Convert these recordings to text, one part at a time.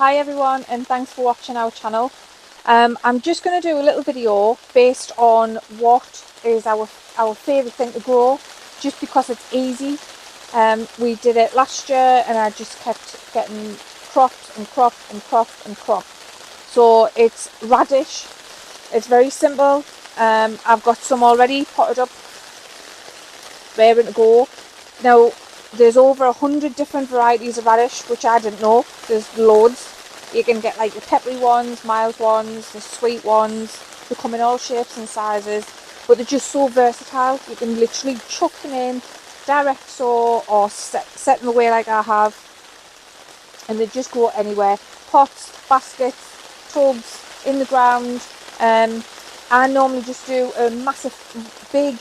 Hi everyone, and thanks for watching our channel. I'm just going to do a little video based on what is our favourite thing to grow, just because it's easy. We did it last year and I just kept getting cropped and cropped and cropped and cropped. So it's radish. It's very simple. I've got some already potted up, raring to go. Now there's over 100 different varieties of radish, which I didn't know. There's loads. You can get like the peppery ones, mild ones, the sweet ones. They come in all shapes and sizes, but they're just so versatile. You can literally chuck them in, direct sow, or set them away like I have, and they just grow anywhere. Pots, baskets, tubs, in the ground. I normally just do a massive, big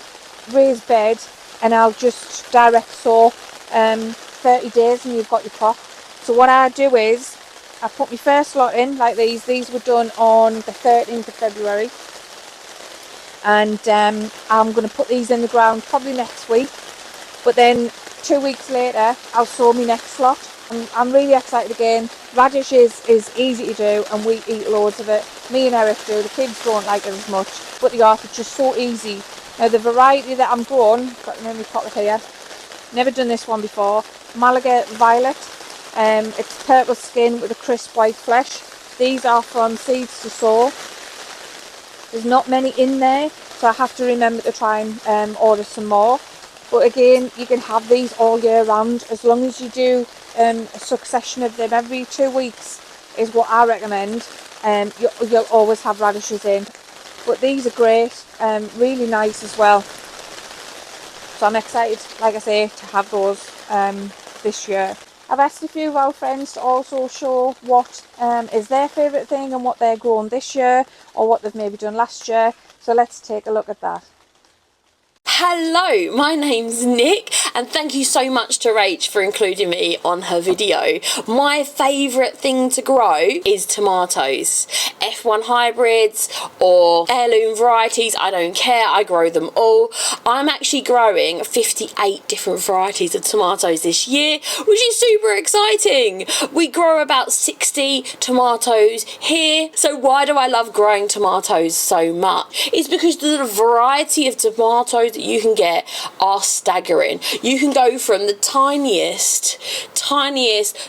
raised bed, and I'll just direct sow 30 days and you've got your crop. So what I do is I put my first lot in like these. These were done on the 13th of February, and I'm going to put these in the ground probably next week, but then 2 weeks later I'll sow my next lot. I'm really excited again. Radish is easy to do and we eat loads of it. Me and Eric do. The kids don't like it as much, but the art is just so easy. Now the variety that I'm growing, got them in my pocket here, never done this one before, Malaga Violet. It's purple skin with a crisp white flesh. These are from seeds to sow. There's not many in there, so I have to remember to try and order some more. But again, you can have these all year round, as long as you do a succession of them every 2 weeks is what I recommend. You'll always have radishes in. But these are great, really nice as well. So I'm excited, like I say, to have those this year. I've asked a few of our friends to also show what is their favourite thing and what they're growing this year, or what they've maybe done last year. So let's take a look at that. Hello, my name's Nick, and thank you so much to Rach for including me on her video. My favourite thing to grow is tomatoes. F1 hybrids or heirloom varieties, I don't care, I grow them all. I'm actually growing 58 different varieties of tomatoes this year, which is super exciting. We grow about 60 tomatoes here. So why do I love growing tomatoes so much? It's because the variety of tomatoes that you can get are staggering. You can go from the tiniest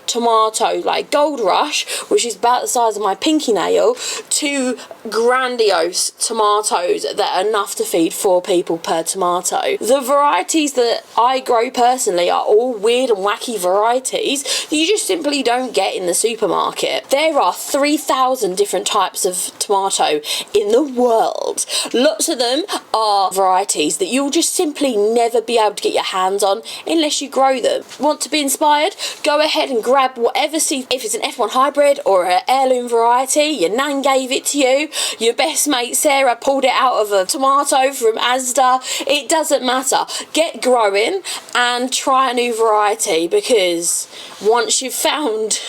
tomato, like Gold Rush, which is about the size of my pinky nail, to grandiose tomatoes that are enough to feed 4 people per tomato. The varieties that I grow personally are all weird and wacky varieties that you just simply don't get in the supermarket. There are 3,000 different types of tomato in the world. Lots of them are varieties that you'll just simply never be able to get your hands on unless you grow them. Want to be inspired? Go ahead and grab whatever seed. If it's an F1 hybrid or an heirloom variety, your nan gave it to you, your best mate Sarah pulled it out of a tomato from Asda, it doesn't matter. Get growing and try a new variety, because once you've found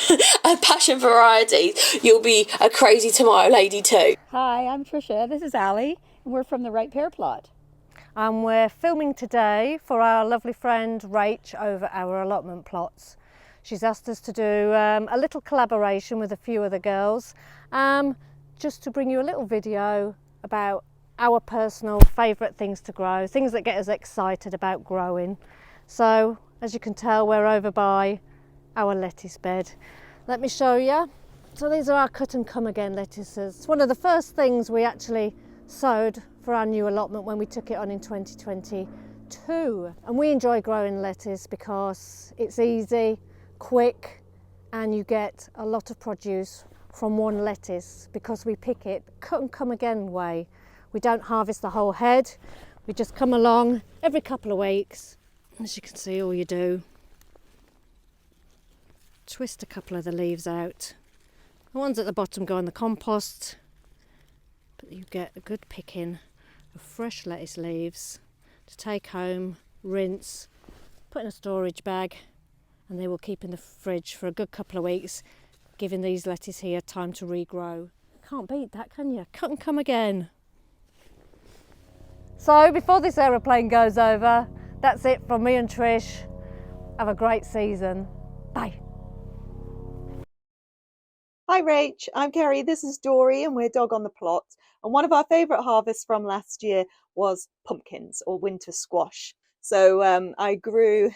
a passion for varieties, you'll be a crazy tomato lady too. Hi, I'm Tricia, this is Allie, and we're from the Right Pear Plot. And we're filming today for our lovely friend Rach over our allotment plots. She's asked us to do a little collaboration with a few other girls, just to bring you a little video about our personal favourite things to grow, things that get us excited about growing. So as you can tell, we're over by our lettuce bed. Let me show you. So these are our cut and come again lettuces. It's one of the first things we actually sowed for our new allotment when we took it on in 2022. And we enjoy growing lettuce because it's easy, quick, and you get a lot of produce from one lettuce because we pick it cut and come again way. We don't harvest the whole head. We just come along every couple of weeks. As you can see, all you do, twist a couple of the leaves out. The ones at the bottom go in the compost, but you get a good picking of fresh lettuce leaves to take home, rinse, put in a storage bag, and they will keep in the fridge for a good couple of weeks, giving these lettuce here time to regrow. Can't beat that, can you? Cut and come again. So before this aeroplane goes over, that's it from me and Trish. Have a great season. Bye. Hi Rach, I'm Kerry, this is Dory and we're Dog on the Plot. And one of our favourite harvests from last year was pumpkins or winter squash. So I grew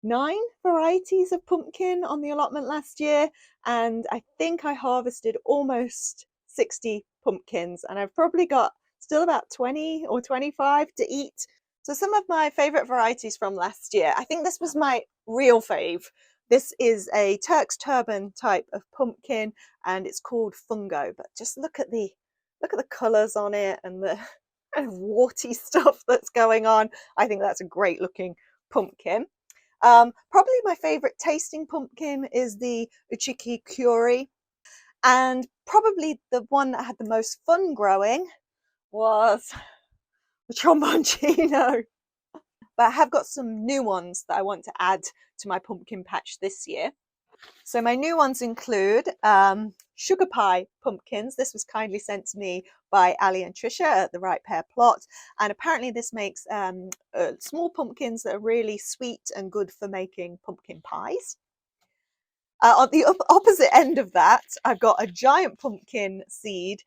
9 varieties of pumpkin on the allotment last year, and I think I harvested almost 60 pumpkins, and I've probably got still about 20 or 25 to eat. So some of my favourite varieties from last year, I think this was my real fave. This is a Turk's turban type of pumpkin and it's called Fungo, but just look at the colours on it and the kind of warty stuff that's going on. I think that's a great looking pumpkin. Probably my favourite tasting pumpkin is the Xuxiao, and probably the one that had the most fun growing was the tromboncino. But I have got some new ones that I want to add to my pumpkin patch this year. So my new ones include sugar pie pumpkins. This was kindly sent to me by Allie and Tricia at the Right Pear Plot. And apparently this makes small pumpkins that are really sweet and good for making pumpkin pies. On the opposite end of that, I've got a giant pumpkin seed.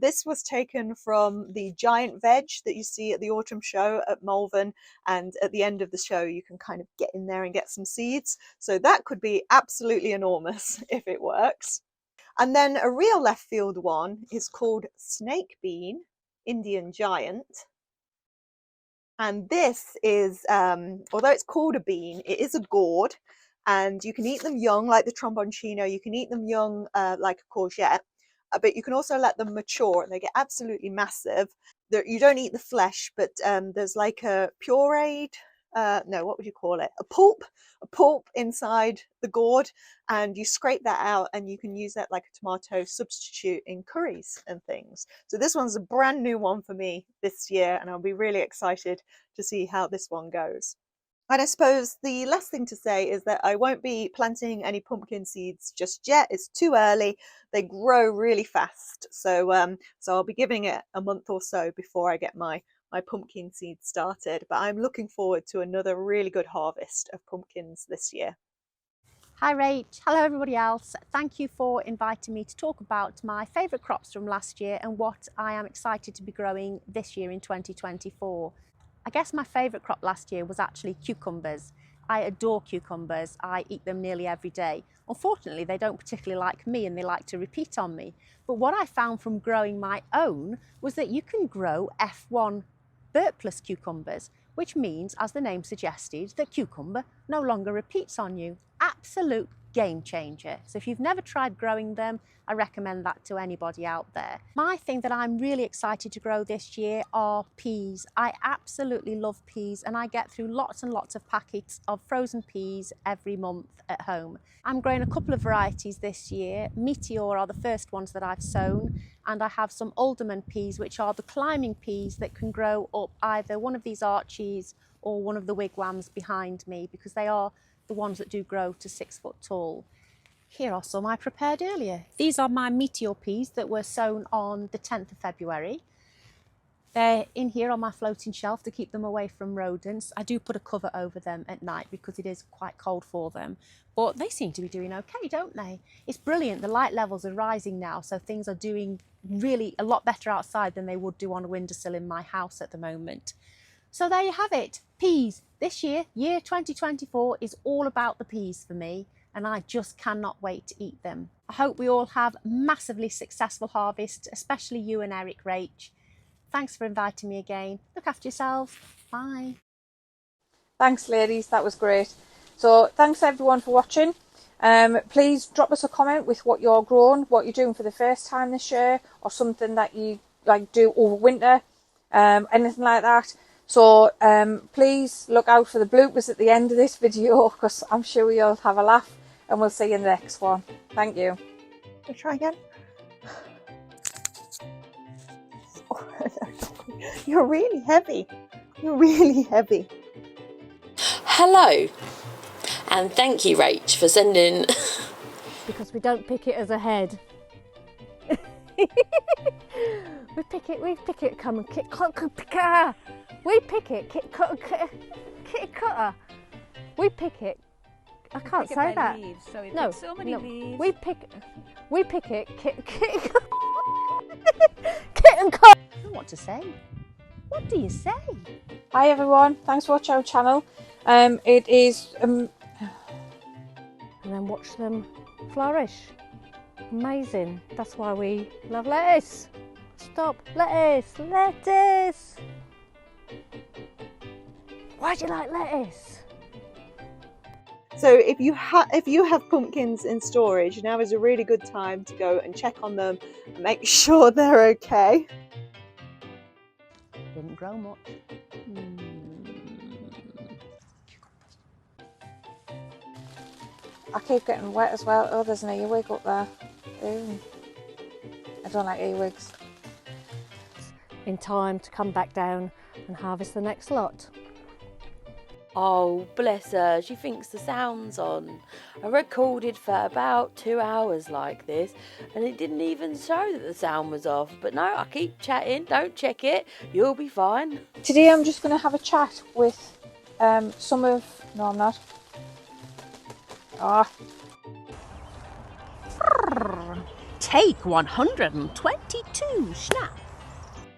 This was taken from the giant veg that you see at the autumn show at Malvern, and at the end of the show you can kind of get in there and get some seeds. So that could be absolutely enormous if it works. And then a real left field one is called Snake Bean Indian Giant. And this is, although it's called a bean, it is a gourd. And you can eat them young, like the tromboncino. You can eat them young, like a courgette, but you can also let them mature and they get absolutely massive. You don't eat the flesh, but there's like a pureed, no, what would you call it? A pulp inside the gourd, and you scrape that out and you can use that like a tomato substitute in curries and things. So this one's a brand new one for me this year, and I'll be really excited to see how this one goes. And I suppose the last thing to say is that I won't be planting any pumpkin seeds just yet. It's too early. They grow really fast. So I'll be giving it a month or so before I get my pumpkin seeds started. But I'm looking forward to another really good harvest of pumpkins this year. Hi Rach, hello everybody else. Thank you for inviting me to talk about my favourite crops from last year and what I am excited to be growing this year in 2024. I guess my favourite crop last year was actually cucumbers. I adore cucumbers. I eat them nearly every day. Unfortunately, they don't particularly like me and they like to repeat on me. But what I found from growing my own was that you can grow F1 burpless cucumbers, which means, as the name suggested, that cucumber no longer repeats on you. Absolute game changer. So if you've never tried growing them, I recommend that to anybody out there. My thing that I'm really excited to grow this year are peas. I absolutely love peas and I get through lots and lots of packets of frozen peas every month at home. I'm growing a couple of varieties this year. Meteor are the first ones that I've sown, and I have some alderman peas, which are the climbing peas that can grow up either one of these arches or one of the wigwams behind me, because they are the ones that do grow to 6 foot tall. Here are some I prepared earlier. These are my meteor peas that were sown on the 10th of February. They're in here on my floating shelf to keep them away from rodents. I do put a cover over them at night because it is quite cold for them, but they seem to be doing okay, don't they? It's brilliant. The light levels are rising now, so things are doing really a lot better outside than they would do on a windowsill in my house at the moment. So there you have it, peas. This year, year 2024, is all about the peas for me, and I just cannot wait to eat them. I hope we all have massively successful harvest, especially you and Eric Rach. Thanks for inviting me again. Look after yourselves. Bye. Thanks ladies, that was great. So thanks everyone for watching. Please drop us a comment with what you're growing, what you're doing for the first time this year, or something that you like do over winter, anything like that. So please look out for the bloopers at the end of this video, because I'm sure you'll have a laugh, and we'll see you in the next one. Thank you. Let's try again. You're really heavy. You're really heavy. Hello, and thank you, Rach, for sending. Because we don't pick it as a head. we pick it, come and kick, we pick it, kit cutter. We pick it I can't pick it say by that. leaves, so it No, picks so many no. leaves. We pick it. Kit and cut. I don't know what to say. What do you say? Hi everyone, thanks for watching our channel. It is And then watch them flourish. Amazing. That's why we love lettuce. Stop. Lettuce. Lettuce. Why do you like lettuce? So if you have pumpkins in storage, now is a really good time to go and check on them and make sure they're okay. Didn't grow much. I keep getting wet as well. Oh, there's an earwig up there. Ooh. I don't like earwigs. In time to come back down and harvest the next lot. Oh, bless her, she thinks the sound's on. I recorded for about 2 hours like this and it didn't even show that the sound was off. But no, I keep chatting, don't check it, you'll be fine. Today I'm just going to have a chat with some of... No, I'm not. Ah, Take 122 snap.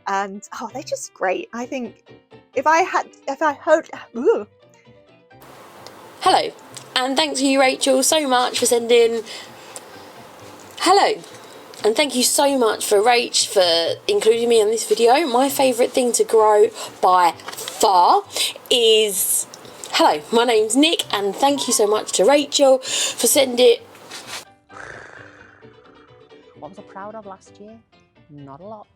And oh, they're just great. I think if I heard, ugh. Hello, and thanks to you, Rachel, so much for sending... Hello, and thank you so much for Rach for including me on this video. My favourite thing to grow by far is... Hello, my name's Nick, and thank you so much to Rachel for sending... What was I proud of last year? Not a lot.